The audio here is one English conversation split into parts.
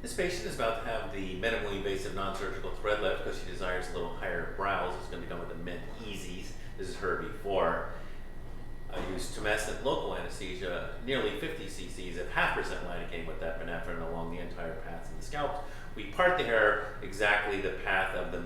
This patient is about to have the minimally invasive non-surgical thread lift because she desires a little higher brows. It's going to be done with the Mint Easies. This is her before. I used tumescent local anesthesia, nearly 50 cc's of 0.5% lidocaine with epinephrine along the entire path of the scalp. We part the hair exactly the path of the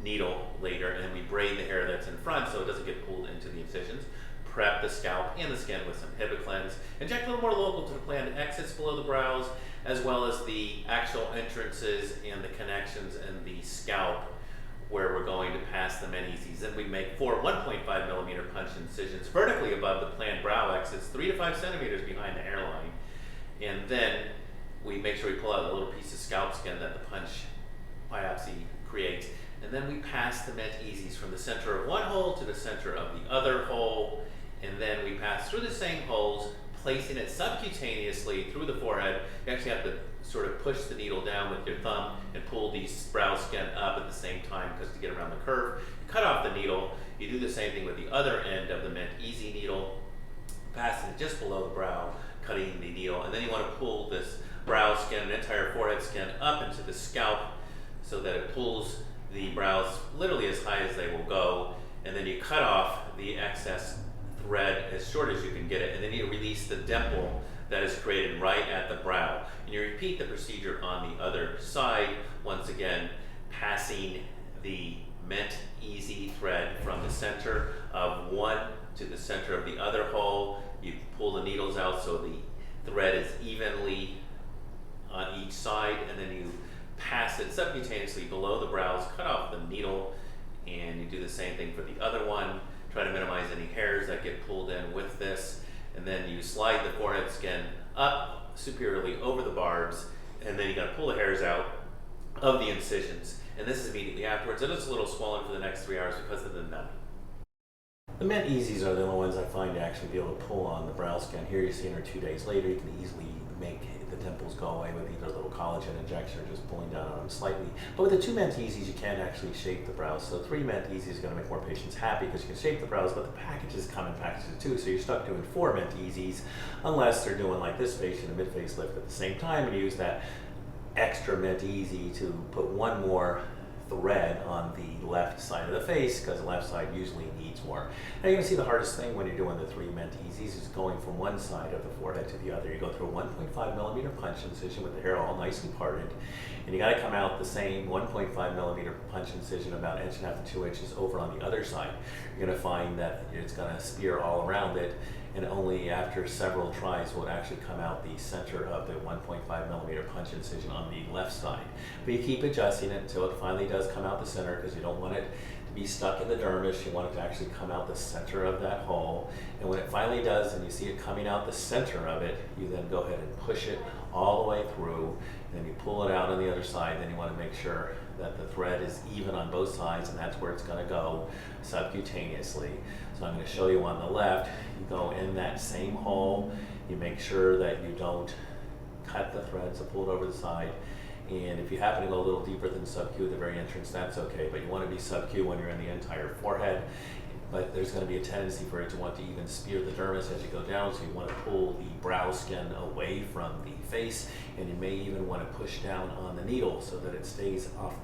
needle later, and then we braid the hair that's in front so it doesn't get pulled into the incisions. Prep the scalp and the skin with some Hibiclens. Inject a little more local to the planned exits below the brows, as well as the actual entrances and the connections in the scalp where we're going to pass the Menezes. Then we make 4 1.5 millimeter punch incisions vertically above the planned brow exits, 3 to 5 centimeters behind the hairline. And then we make sure we pull out a little piece of scalp skin that the punch biopsy creates. And then we pass the Menezes from the center of one hole to the center of the other hole. And then we pass through the same holes, placing it subcutaneously through the forehead. You actually have to sort of push the needle down with your thumb and pull the brow skin up at the same time because to get around the curve. You cut off the needle. You do the same thing with the other end of the Mint Easy needle, passing it just below the brow, cutting the needle. And then you want to pull this brow skin, the entire forehead skin, up into the scalp so that it pulls the brows literally as high as they will go. And then you cut off the excess thread as short as you can get it, and then you release the dimple that is created right at the brow. And you repeat the procedure on the other side, once again passing the Mint Easy thread from the center of one to the center of the other hole. You pull the needles out so the thread is evenly on each side, and then you pass it subcutaneously below the brows, cut off the needle, and you do the same thing for the other one. Try to minimize any hairs that get pulled in with this, and then you slide the forehead skin up superiorly over the barbs, and then you gotta pull the hairs out of the incisions. And this is immediately afterwards. It is a little swollen for the next 3 hours because of the numbing. The Mint Easies are the only ones I find to actually be able to pull on the brow skin. Here you're seeing her 2 days later. You can easily make the dimples go away with either a little collagen injection or just pulling down on them slightly. But with the 2 Mint Easies, you can actually shape the brows. So 3 Mint Easies is going to make more patients happy because you can shape the brows, but the packages come in packages too. So you're stuck doing 4 Mint Easies unless they're doing like this patient, a mid-face lift at the same time, and use that extra Mint Easy to put one more thread on the left side of the face because the left side usually needs more. Now you're going to see the hardest thing when you're doing the 3 Mint Easies is going from one side of the forehead to the other. You go through a 1.5 millimeter punch incision with the hair all nicely parted, and you got to come out the same 1.5 millimeter punch incision about 1.5 to 2 inches over on the other side. You're going to find that it's going to spear all around it, and only after several tries will it actually come out the center of the 1.5 millimeter punch incision on the left side. But you keep adjusting it until it finally does come out the center because you don't want it to be stuck in the dermis. You want it to actually come out the center of that hole. And when it finally does and you see it coming out the center of it, you then go ahead and push it all the way through, and then you pull it out on the other side. Then you want to make sure that the thread is even on both sides, and that's where it's going to go subcutaneously. So I'm going to show you on the left. You go in that same hole. You make sure that you don't cut the thread, so pull it over the side. And if you happen to go a little deeper than sub-Q at the very entrance, that's okay. But you want to be sub-Q when you're in the entire forehead. But there's going to be a tendency for it to want to even spear the dermis as you go down, so you want to pull the brow skin away from the face, and you may even want to push down on the needle so that it stays off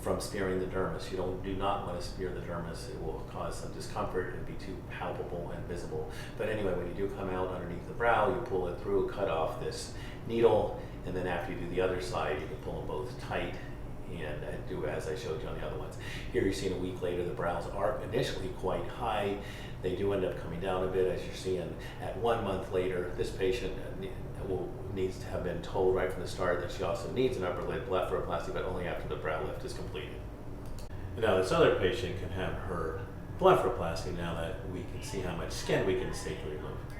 from spearing the dermis. You do not want to spear the dermis. It will cause some discomfort and be too palpable and visible. But anyway, when you do come out underneath the brow, you pull it through, cut off this needle, and then after you do the other side, you can pull them both tight and do as I showed you on the other ones. Here you're seeing a week later, the brows are initially quite high. They do end up coming down a bit, as you're seeing at 1 month later. This patient needs to have been told right from the start that she also needs an upper lid blepharoplasty, but only after the brow lift is completed. And now this other patient can have her blepharoplasty now that we can see how much skin we can safely remove.